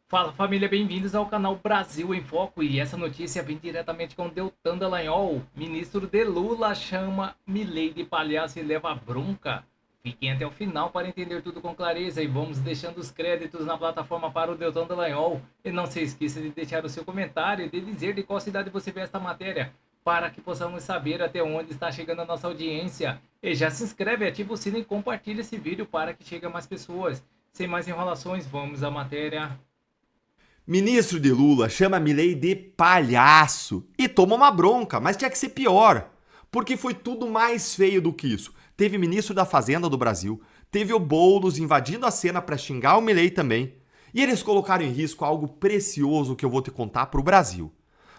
Fala família, bem-vindos ao canal Brasil em Foco e essa notícia vem diretamente com Deltan Dallagnol. Ministro de Lula chama Milei de palhaço e leva bronca. Fiquem até o final para entender tudo com clareza e vamos deixando os créditos na plataforma para o Deltan Dallagnol. E não se esqueça de deixar o seu comentário e de dizer de qual cidade você vê esta matéria, para que possamos saber até onde está chegando a nossa audiência. E já se inscreve, ativa o sino e compartilha esse vídeo para que chegue a mais pessoas. Sem mais enrolações, vamos à matéria. Ministro de Lula chama Milei de palhaço e toma uma bronca, mas tinha que ser pior, porque foi tudo mais feio do que isso. Teve ministro da Fazenda do Brasil, teve o Boulos invadindo a cena para xingar o Milei também, e eles colocaram em risco algo precioso que eu vou te contar para o Brasil.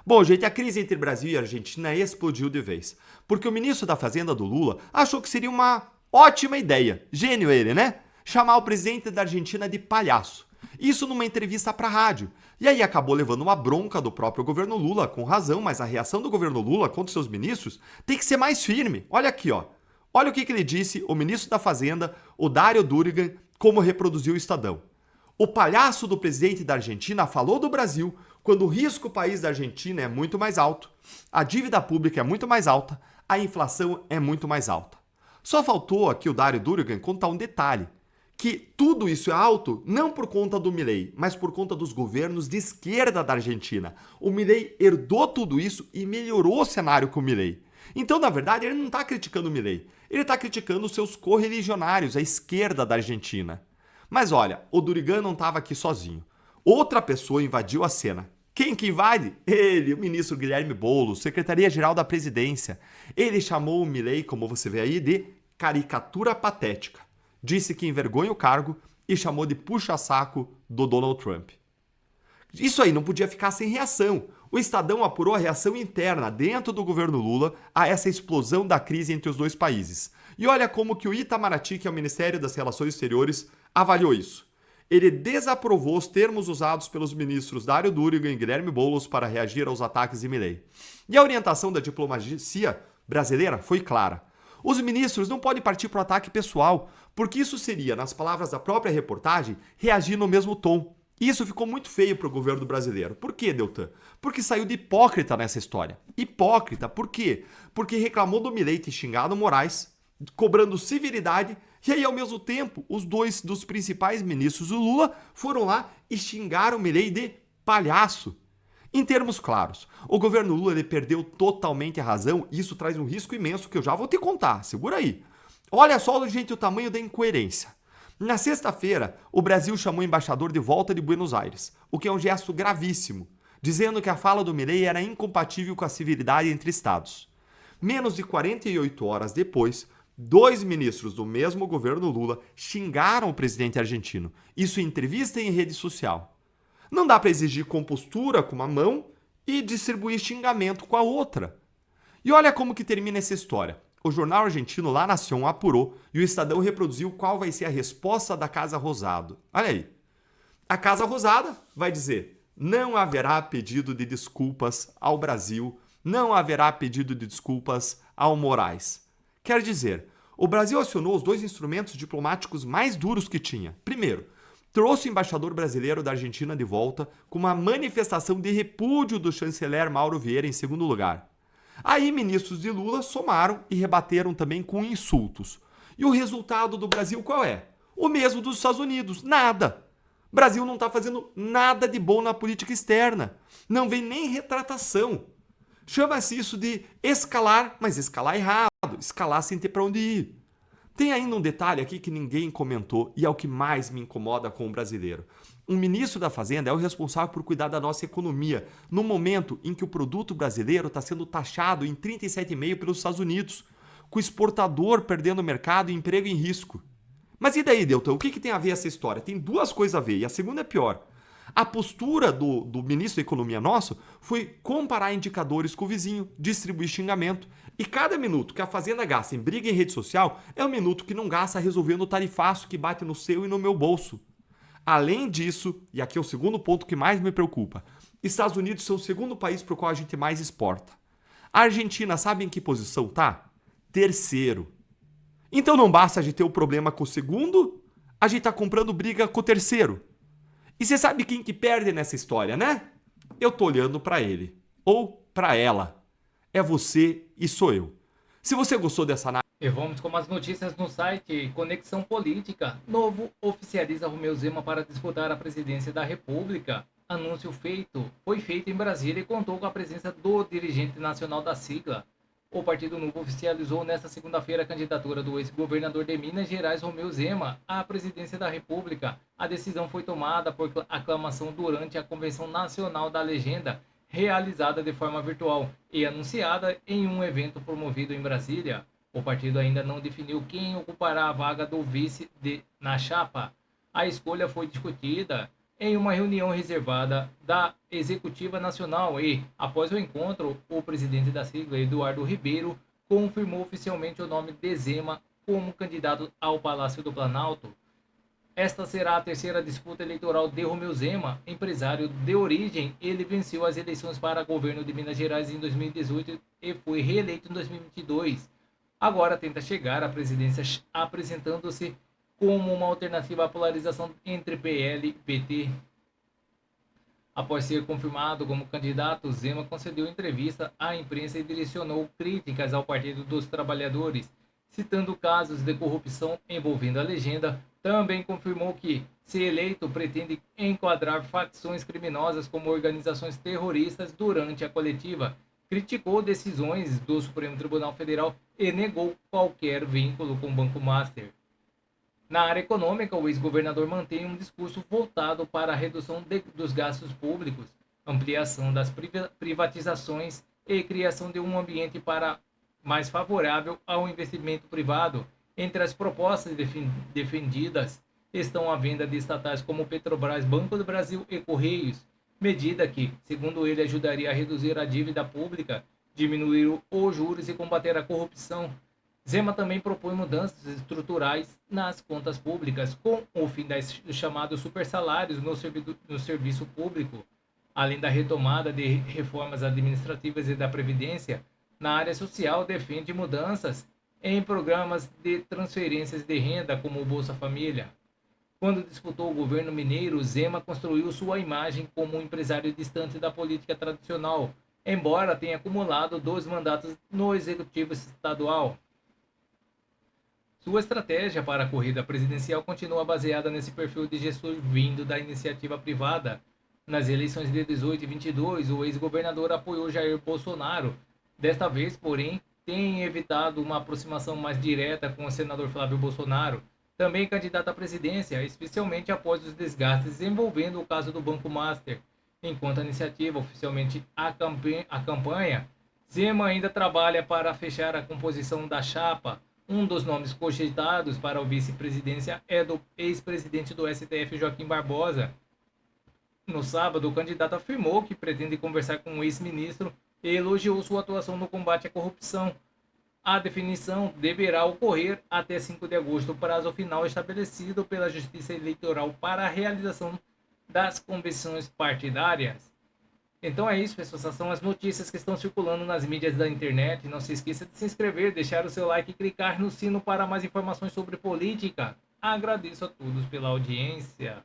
Bom, gente, a crise entre Brasil e Argentina explodiu de vez, porque o ministro da Fazenda do Lula achou que seria uma ótima ideia, gênio ele, né? Chamar o presidente da Argentina de palhaço. Isso numa entrevista para a rádio. E aí acabou levando uma bronca do próprio governo Lula, com razão, mas a reação do governo Lula contra seus ministros tem que ser mais firme. Olha aqui, ó. Olha o que ele disse, o ministro da Fazenda, o Dário Durigan, como reproduziu o Estadão. O palhaço do presidente da Argentina falou do Brasil quando o risco país da Argentina é muito mais alto, a dívida pública é muito mais alta, a inflação é muito mais alta. Só faltou aqui o Dário Durigan contar um detalhe, que tudo isso é alto não por conta do Milei, mas por conta dos governos de esquerda da Argentina. O Milei herdou tudo isso e melhorou o cenário com o Milei. Então, na verdade, ele não está criticando o Milei, ele está criticando os seus correligionários, a esquerda da Argentina. Mas olha, o Durigan não estava aqui sozinho. Outra pessoa invadiu a cena. Quem que invade? Ele, o ministro Guilherme Boulos, Secretaria-Geral da Presidência. Ele chamou o Milei, como você vê aí, de caricatura patética. Disse que envergonha o cargo e chamou de puxa-saco do Donald Trump. Isso aí não podia ficar sem reação. O Estadão apurou a reação interna dentro do governo Lula a essa explosão da crise entre os dois países. E olha como que o Itamaraty, que é o Ministério das Relações Exteriores, avaliou isso. Ele desaprovou os termos usados pelos ministros Dário Durigan e Guilherme Boulos para reagir aos ataques de Milei. E a orientação da diplomacia brasileira foi clara. Os ministros não podem partir para o ataque pessoal, porque isso seria, nas palavras da própria reportagem, reagir no mesmo tom. E isso ficou muito feio para o governo brasileiro. Por quê, Deltan? Porque saiu de hipócrita nessa história. Hipócrita, por quê? Porque reclamou do Milei ter xingado o Moraes, cobrando civilidade, e aí, ao mesmo tempo, os dois dos principais ministros do Lula foram lá e xingaram o Milei de palhaço. Em termos claros, o governo Lula ele perdeu totalmente a razão e isso traz um risco imenso que eu já vou te contar. Segura aí. Olha só, gente, o tamanho da incoerência. Na sexta-feira, o Brasil chamou o embaixador de volta de Buenos Aires, o que é um gesto gravíssimo, dizendo que a fala do Milei era incompatível com a civilidade entre estados. Menos de 48 horas depois, dois ministros do mesmo governo Lula xingaram o presidente argentino, isso em entrevista e em rede social. Não dá para exigir compostura com uma mão e distribuir xingamento com a outra. E olha como que termina essa história. O jornal argentino La Nación apurou e o Estadão reproduziu qual vai ser a resposta da Casa Rosada. Olha aí. A Casa Rosada vai dizer: não haverá pedido de desculpas ao Brasil, não haverá pedido de desculpas ao Moraes. Quer dizer, o Brasil acionou os dois instrumentos diplomáticos mais duros que tinha. Primeiro, trouxe o embaixador brasileiro da Argentina de volta com uma manifestação de repúdio do chanceler Mauro Vieira em segundo lugar. Aí ministros de Lula somaram e rebateram também com insultos. E o resultado do Brasil qual é? O mesmo dos Estados Unidos, nada. O Brasil não está fazendo nada de bom na política externa. Não vem nem retratação. Chama-se isso de escalar, mas escalar errado, escalar sem ter para onde ir. Tem ainda um detalhe aqui que ninguém comentou e é o que mais me incomoda com o brasileiro. Um ministro da Fazenda é o responsável por cuidar da nossa economia, no momento em que o produto brasileiro está sendo taxado em 37,5% pelos Estados Unidos, com o exportador perdendo mercado e emprego em risco. Mas e daí, Deltan? O que tem a ver essa história? Tem duas coisas a ver e a segunda é pior. A postura do ministro da Economia nosso foi comparar indicadores com o vizinho, distribuir xingamento. E cada minuto que a Fazenda gasta em briga em rede social é um minuto que não gasta resolvendo o tarifaço que bate no seu e no meu bolso. Além disso, e aqui é o segundo ponto que mais me preocupa, Estados Unidos são o segundo país para o qual a gente mais exporta. A Argentina, sabe em que posição tá? Terceiro. Então não basta a gente ter o problema com o segundo, a gente está comprando briga com o terceiro. E você sabe quem que perde nessa história, né? Eu tô olhando pra ele. Ou pra ela. É você e sou eu. Se você gostou dessa análise. E vamos com as notícias no site Conexão Política. Novo oficializa Romeu Zema para disputar a presidência da República. Anúncio foi feito em Brasília e contou com a presença do dirigente nacional da sigla. O Partido Novo oficializou nesta segunda-feira a candidatura do ex-governador de Minas Gerais, Romeu Zema, à presidência da República. A decisão foi tomada por aclamação durante a Convenção Nacional da Legenda, realizada de forma virtual e anunciada em um evento promovido em Brasília. O partido ainda não definiu quem ocupará a vaga do vice na chapa. A escolha foi discutida em uma reunião reservada da Executiva Nacional e, após o encontro, o presidente da sigla, Eduardo Ribeiro, confirmou oficialmente o nome de Zema como candidato ao Palácio do Planalto. Esta será a terceira disputa eleitoral de Romeu Zema, empresário de origem. Ele venceu as eleições para governo de Minas Gerais em 2018 e foi reeleito em 2022. Agora tenta chegar à presidência apresentando-se como uma alternativa à polarização entre PL e PT. Após ser confirmado como candidato, Zema concedeu entrevista à imprensa e direcionou críticas ao Partido dos Trabalhadores, citando casos de corrupção envolvendo a legenda. Também confirmou que, se eleito, pretende enquadrar facções criminosas como organizações terroristas durante a coletiva. Criticou decisões do Supremo Tribunal Federal e negou qualquer vínculo com o Banco Master. Na área econômica, o ex-governador mantém um discurso voltado para a redução dos gastos públicos, ampliação das privatizações e criação de um ambiente mais favorável ao investimento privado. Entre as propostas defendidas estão a venda de estatais como Petrobras, Banco do Brasil e Correios, medida que, segundo ele, ajudaria a reduzir a dívida pública, diminuir os juros e combater a corrupção. Zema também propõe mudanças estruturais nas contas públicas, com o fim dos chamados supersalários no serviço público, além da retomada de reformas administrativas e da Previdência. Na área social, defende mudanças em programas de transferências de renda, como o Bolsa Família. Quando disputou o governo mineiro, Zema construiu sua imagem como um empresário distante da política tradicional, embora tenha acumulado 2 mandatos no executivo estadual. Sua estratégia para a corrida presidencial continua baseada nesse perfil de gestor vindo da iniciativa privada. Nas eleições de 18 e 22, o ex-governador apoiou Jair Bolsonaro. Desta vez, porém, tem evitado uma aproximação mais direta com o senador Flávio Bolsonaro, também candidato à presidência, especialmente após os desgastes envolvendo o caso do Banco Master. Enquanto a iniciativa oficialmente a campanha, Zema ainda trabalha para fechar a composição da chapa. Um dos nomes cogitados para a vice-presidência é do ex-presidente do STF, Joaquim Barbosa. No sábado, o candidato afirmou que pretende conversar com o ex-ministro e elogiou sua atuação no combate à corrupção. A definição deverá ocorrer até 5 de agosto, prazo final estabelecido pela Justiça Eleitoral para a realização das convenções partidárias. Então é isso, pessoal. Essas são as notícias que estão circulando nas mídias da internet. Não se esqueça de se inscrever, deixar o seu like e clicar no sino para mais informações sobre política. Agradeço a todos pela audiência.